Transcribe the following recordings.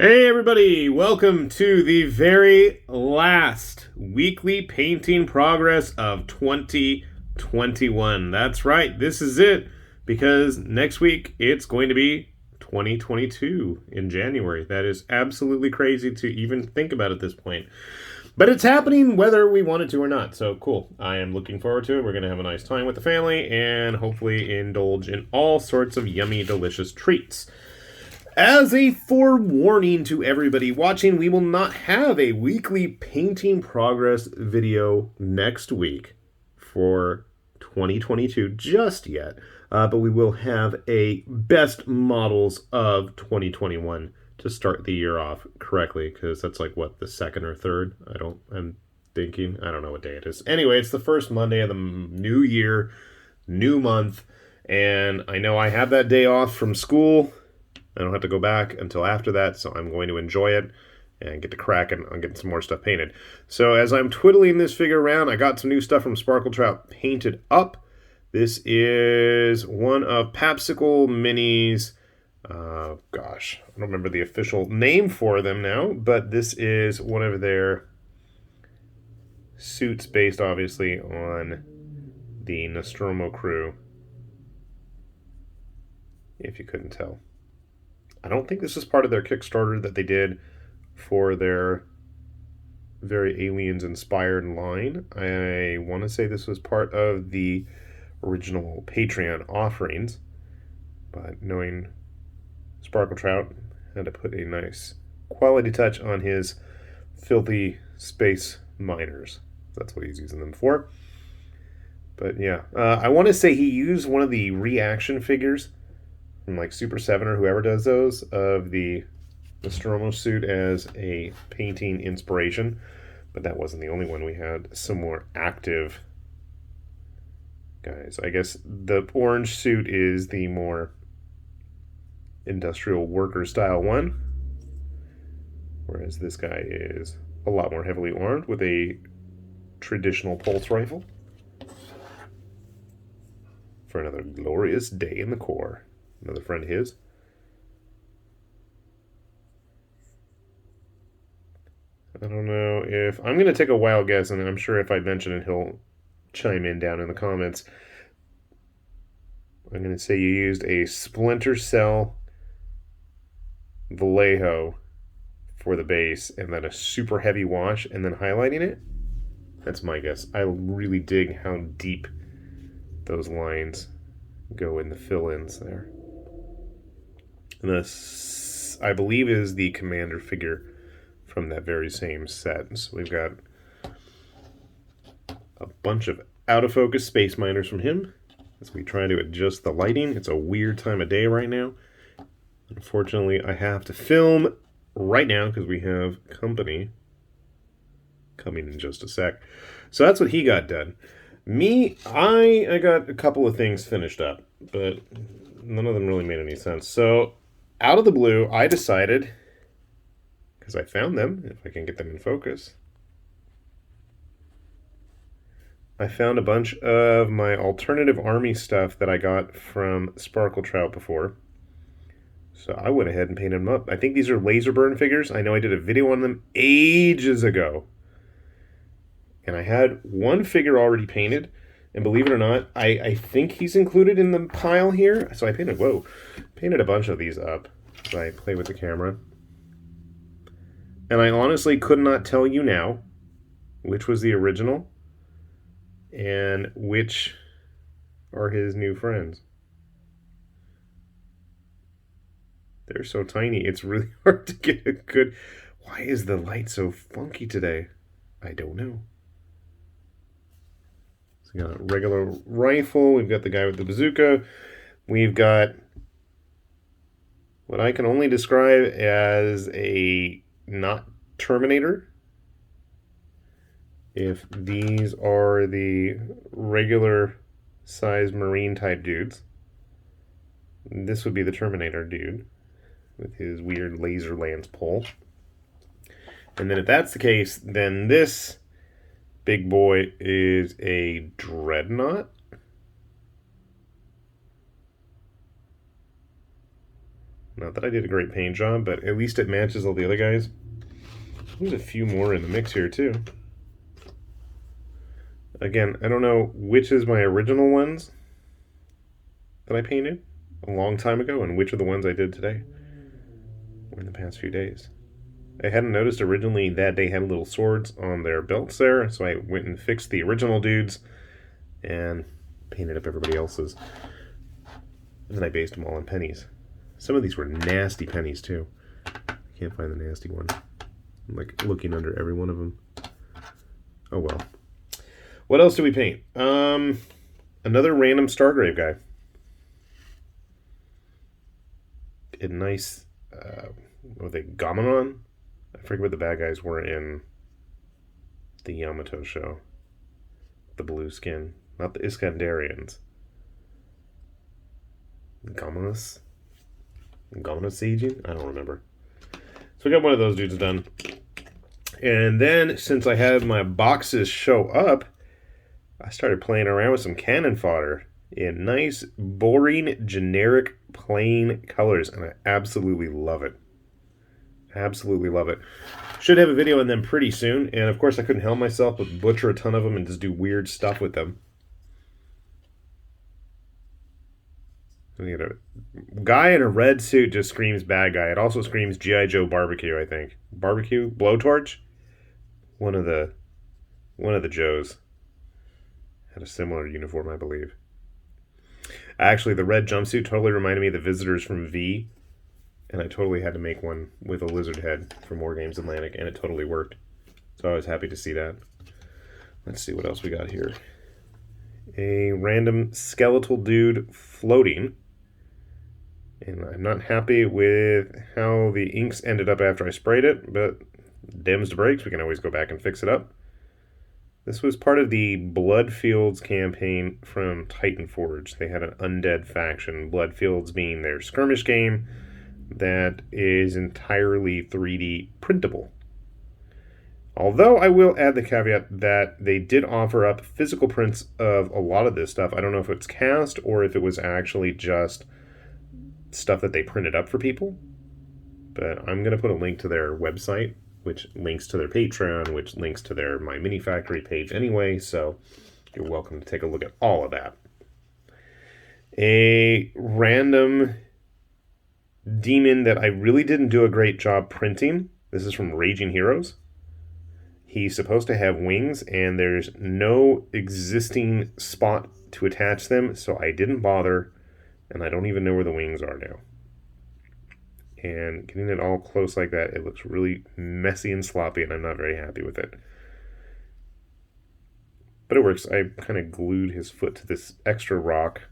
Hey everybody, welcome to the very last weekly painting progress of 2021. That's right, this is it, because next week it's going to be 2022 in January. That is absolutely crazy to even think about at this point. But it's happening whether we want it to or not, so cool. I am looking forward to it. We're going to have a nice time with the family and hopefully indulge in all sorts of yummy, delicious treats. As a forewarning to everybody watching, we will not have a weekly painting progress video next week for 2022 just yet, but we will have a best models of 2021 to start the year off correctly, because that's like what, the second or third? I don't know what day it is. Anyway, it's the first Monday of the new year, new month, and I know I have that day off from school. I don't have to go back until after that, so I'm going to enjoy it and get to cracking on getting some more stuff painted. So as I'm twiddling this figure around, I got some new stuff from Sparkle Trout painted up. This is one of Papsicle Mini's, I don't remember the official name for them now, but this is one of their suits based obviously on the Nostromo crew, if you couldn't tell. I don't think this is part of their Kickstarter that they did for their very aliens-inspired line. I want to say this was part of the original Patreon offerings, but knowing Sparkle Trout had to put a nice quality touch on his filthy space miners. That's what he's using them for. But yeah, I want to say he used one of the reaction figures from like Super 7 or whoever does those, of the Nostromo suit as a painting inspiration, but that wasn't the only one. We had some more active guys. I guess the orange suit is the more industrial worker style one, whereas this guy is a lot more heavily armed with a traditional pulse rifle for another glorious day in the Corps. Another friend of his. I don't know if... I'm going to take a wild guess, and I'm sure if I mention it, he'll chime in down in the comments. I'm going to say you used a Splinter Cell Vallejo for the base, and then a super heavy wash, and then highlighting it. That's my guess. I really dig how deep those lines go in the fill-ins there. And this, I believe, is the commander figure from that very same set. So we've got a bunch of out-of-focus space miners from him as we try to adjust the lighting. It's a weird time of day right now. Unfortunately, I have to film right now because we have company coming in just a sec. So that's what he got done. Me, I got a couple of things finished up, but none of them really made any sense. So out of the blue, I decided, because I found them, if I can get them in focus, I found a bunch of my alternative army stuff that I got from Sparkle Trout before. So I went ahead and painted them up. I think these are laser burn figures. I know I did a video on them ages ago. And I had one figure already painted. And believe it or not, I think he's included in the pile here. So I painted a bunch of these up as I play with the camera. And I honestly could not tell you now which was the original and which are his new friends. They're so tiny, it's really hard to get a good... Why is the light so funky today? I don't know. So we got a regular rifle. We've got the guy with the bazooka. We've got what I can only describe as a not Terminator. If these are the regular size Marine type dudes, this would be the Terminator dude with his weird laser lance pole. And then if that's the case, then this big boy is a Dreadnought. Not that I did a great paint job, but at least it matches all the other guys. There's a few more in the mix here, too. Again, I don't know which is my original ones that I painted a long time ago and which are the ones I did today or in the past few days. I hadn't noticed originally that they had little swords on their belts there, so I went and fixed the original dudes and painted up everybody else's. And then I based them all on pennies. Some of these were nasty pennies, too. I can't find the nasty one. I'm like looking under every one of them. Oh, well. What else do we paint? Another random Stargrave guy. A nice, what were they, Gamanon? I forget what the bad guys were in the Yamato show. The blue skin. Not the Iskandarians. Gamanos? Gamanosaging? I don't remember. So we got one of those dudes done. And then, since I had my boxes show up, I started playing around with some cannon fodder in nice, boring, generic, plain colors, and I absolutely love it. Absolutely love it. Should have a video on them pretty soon, and of course I couldn't help myself but butcher a ton of them and just do weird stuff with them. A guy in a red suit just screams bad guy. It also screams G.I. Joe barbecue, I think. Barbecue? Blowtorch? One of the Joes had a similar uniform, I believe. Actually, the red jumpsuit totally reminded me of the visitors from V, and I totally had to make one with a lizard head from War Games Atlantic, and it totally worked. So I was happy to see that. Let's see what else we got here. A random skeletal dude floating. And I'm not happy with how the inks ended up after I sprayed it, but Dems to breaks, we can always go back and fix it up. This was part of the Bloodfields campaign from Titan Forge. They had an undead faction, Bloodfields being their skirmish game that is entirely 3D printable. Although I will add the caveat that they did offer up physical prints of a lot of this stuff. I don't know if it's cast or if it was actually just stuff that they printed up for people. But I'm going to put a link to their website, which links to their Patreon, which links to their My Mini Factory page anyway, so you're welcome to take a look at all of that. A random demon that I really didn't do a great job printing. This is from Raging Heroes. He's supposed to have wings, and there's no existing spot to attach them, so I didn't bother, and I don't even know where the wings are now. And getting it all close like that, it looks really messy and sloppy, and I'm not very happy with it. But it works. I kind of glued his foot to this extra rock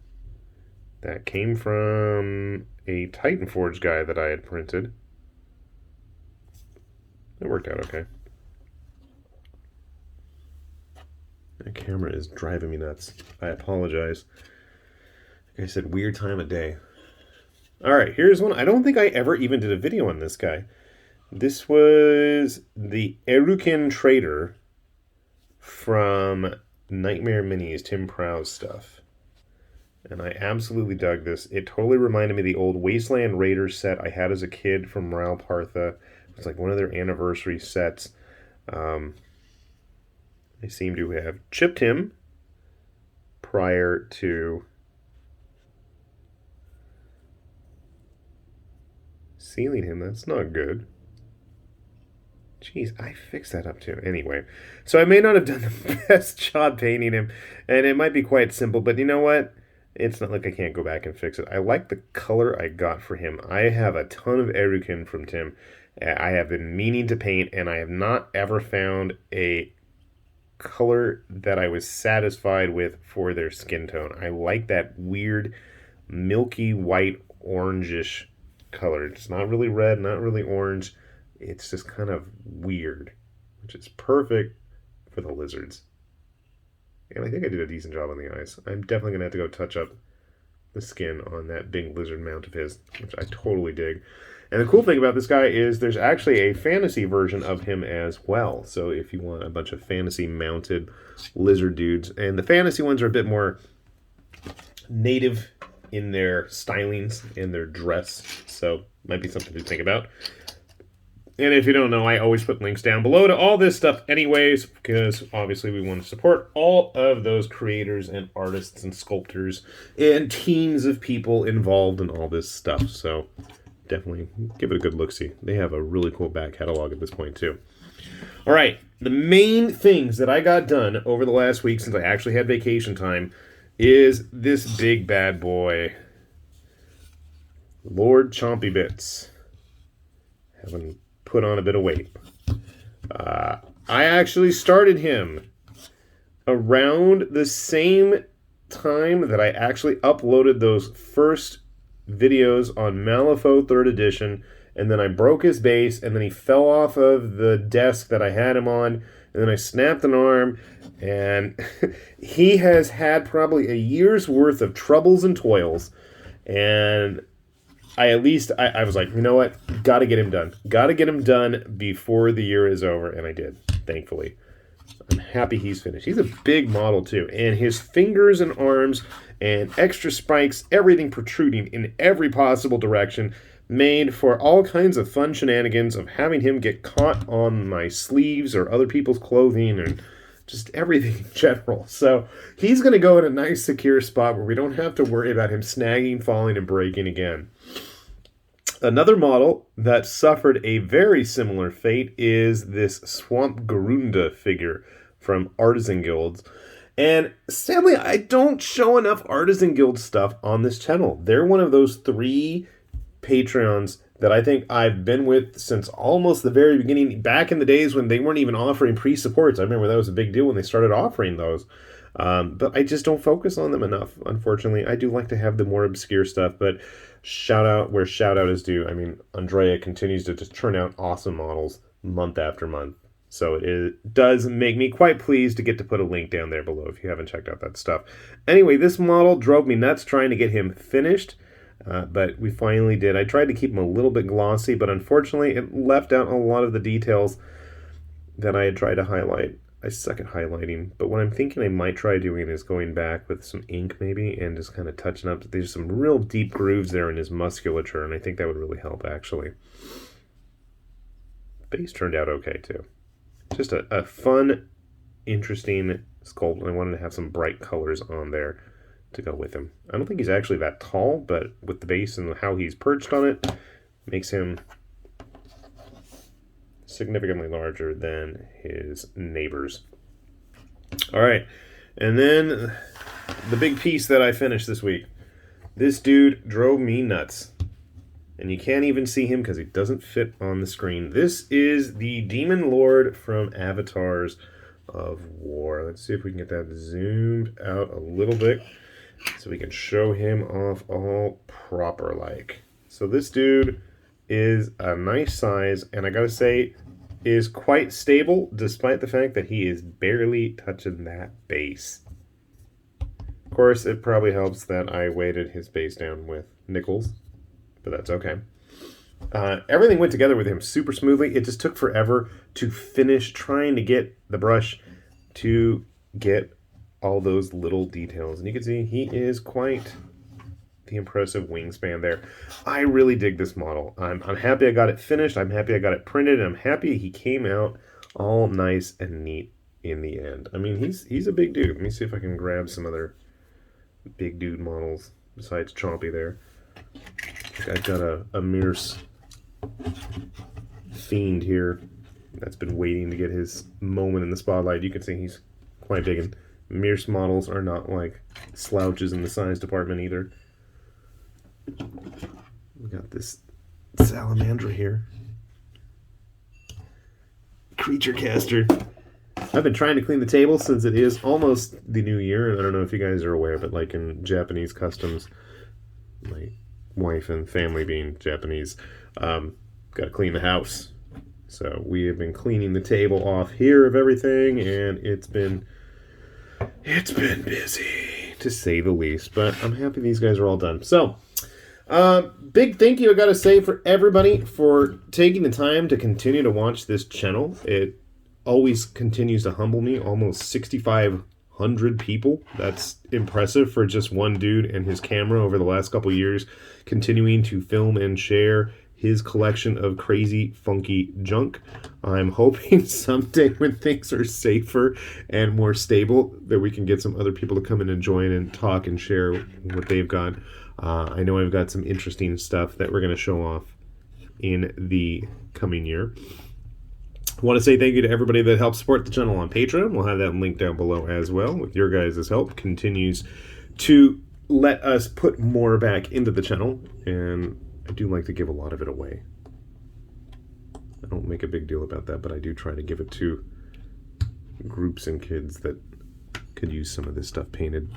that came from a Titan Forge guy that I had printed. It worked out okay. The camera is driving me nuts. I apologize. Like I said, weird time of day. Alright, here's one. I don't think I ever even did a video on this guy. This was the Erukin Trader from Nightmare Minis, Tim Prowse stuff. And I absolutely dug this. It totally reminded me of the old Wasteland Raiders set I had as a kid from Ral Partha. It was like one of their anniversary sets. They seem to have chipped him prior to sealing him. That's not good. Jeez, I fixed that up too. Anyway, so I may not have done the best job painting him, and it might be quite simple, but you know what? It's not like I can't go back and fix it. I like the color I got for him. I have a ton of Erukin from Tim. I have been meaning to paint, and I have not ever found a color that I was satisfied with for their skin tone. I like that weird milky white orangish color. It's not really red, not really orange. It's just kind of weird, which is perfect for the lizards. And I think I did a decent job on the eyes. I'm definitely going to have to go touch up the skin on that big lizard mount of his, which I totally dig. And the cool thing about this guy is there's actually a fantasy version of him as well. So if you want a bunch of fantasy mounted lizard dudes, and the fantasy ones are a bit more native in their stylings and their dress. So might be something to think about. And if you don't know, I always put links down below to all this stuff anyways, because obviously we want to support all of those creators and artists and sculptors and teams of people involved in all this stuff. So definitely give it a good look-see. They have a really cool back catalog at this point too. All right, the main things that I got done over the last week since I actually had vacation time is this big bad boy, Lord Chompy Bits. Haven't put on a bit of weight. I actually started him around the same time that I actually uploaded those first videos on Malifaux 3rd edition, and then I broke his base, and then he fell off of the desk that I had him on, and then I snapped an arm, and he has had probably a year's worth of troubles and toils, and I was like, you know what? Got to get him done. Got to get him done before the year is over, and I did, thankfully. I'm happy he's finished. He's a big model, too, and his fingers and arms and extra spikes, everything protruding in every possible direction, made for all kinds of fun shenanigans of having him get caught on my sleeves or other people's clothing and just everything in general. So he's going to go in a nice secure spot where we don't have to worry about him snagging, falling, and breaking again. Another model that suffered a very similar fate is this Swamp Garunda figure from Artisan Guilds. And sadly, I don't show enough Artisan Guild stuff on this channel. They're one of those 3 Patreons that I think I've been with since almost the very beginning, back in the days when they weren't even offering pre-supports. I remember that was a big deal when they started offering those. But I just don't focus on them enough, unfortunately. I do like to have the more obscure stuff, but shout out where shout out is due. I mean, Andrea continues to just turn out awesome models month after month. So it does make me quite pleased to get to put a link down there below if you haven't checked out that stuff. Anyway, this model drove me nuts trying to get him finished. But we finally did. I tried to keep them a little bit glossy, but unfortunately it left out a lot of the details that I had tried to highlight. I suck at highlighting, but what I'm thinking I might try doing is going back with some ink maybe and just kind of touching up. There's some real deep grooves there in his musculature, and I think that would really help actually. Base turned out okay too. Just a fun, interesting sculpt, and I wanted to have some bright colors on there to go with him. I don't think he's actually that tall, but with the base and how he's perched on it, makes him significantly larger than his neighbors. All right, and then the big piece that I finished this week. This dude drove me nuts, and you can't even see him because he doesn't fit on the screen. This is the Demon Lord from Avatars of War. Let's see if we can get that zoomed out a little bit so we can show him off all proper like. So this dude is a nice size, and I gotta say, is quite stable despite the fact that he is barely touching that base. Of course, it probably helps that I weighted his base down with nickels, but that's okay. Everything went together with him super smoothly. It just took forever to finish trying to get the brush to get all those little details. And you can see he is quite the impressive wingspan there. I really dig this model. I'm happy I got it finished. I'm happy I got it printed. And I'm happy he came out all nice and neat in the end. I mean, he's a big dude. Let me see if I can grab some other big dude models besides Chompy there. I've got a Mirce fiend here that's been waiting to get his moment in the spotlight. You can see he's quite big, and Mirce models are not like slouches in the size department either. We got this Salamandra here. Creature caster. I've been trying to clean the table since it is almost the new year, and I don't know if you guys are aware, but like in Japanese customs, my wife and family being Japanese, got to clean the house. So we have been cleaning the table off here of everything, and it's been busy, to say the least. But I'm happy these guys are all done. So, big thank you I got to say for everybody for taking the time to continue to watch this channel. It always continues to humble me. Almost 6,500 100 people. That's impressive for just one dude and his camera over the last couple years, continuing to film and share his collection of crazy, funky junk. I'm hoping someday when things are safer and more stable that we can get some other people to come in and join and talk and share what they've got. I know I've got some interesting stuff that we're going to show off in the coming year. I want to say thank you to everybody that helps support the channel on Patreon. We'll have that link down below as well. With your guys' help, continues to let us put more back into the channel, and I do like to give a lot of it away. I don't make a big deal about that, but I do try to give it to groups and kids that could use some of this stuff painted.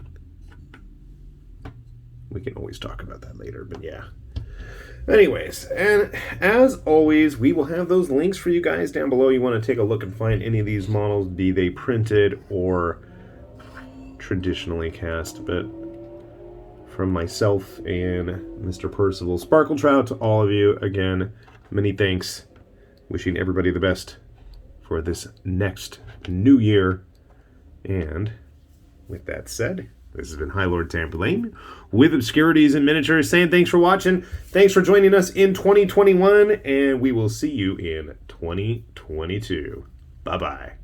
We can always talk about that later, but yeah. Anyways, and as always, we will have those links for you guys down below. You want to take a look and find any of these models, be they printed or traditionally cast. But from myself and Mr. Percival Sparkle Trout to all of you, again, many thanks. Wishing everybody the best for this next new year. And with that said, this has been Highlord Tamburliane with Obscurities and Miniatures, saying thanks for watching. Thanks for joining us in 2021, and we will see you in 2022. Bye-bye.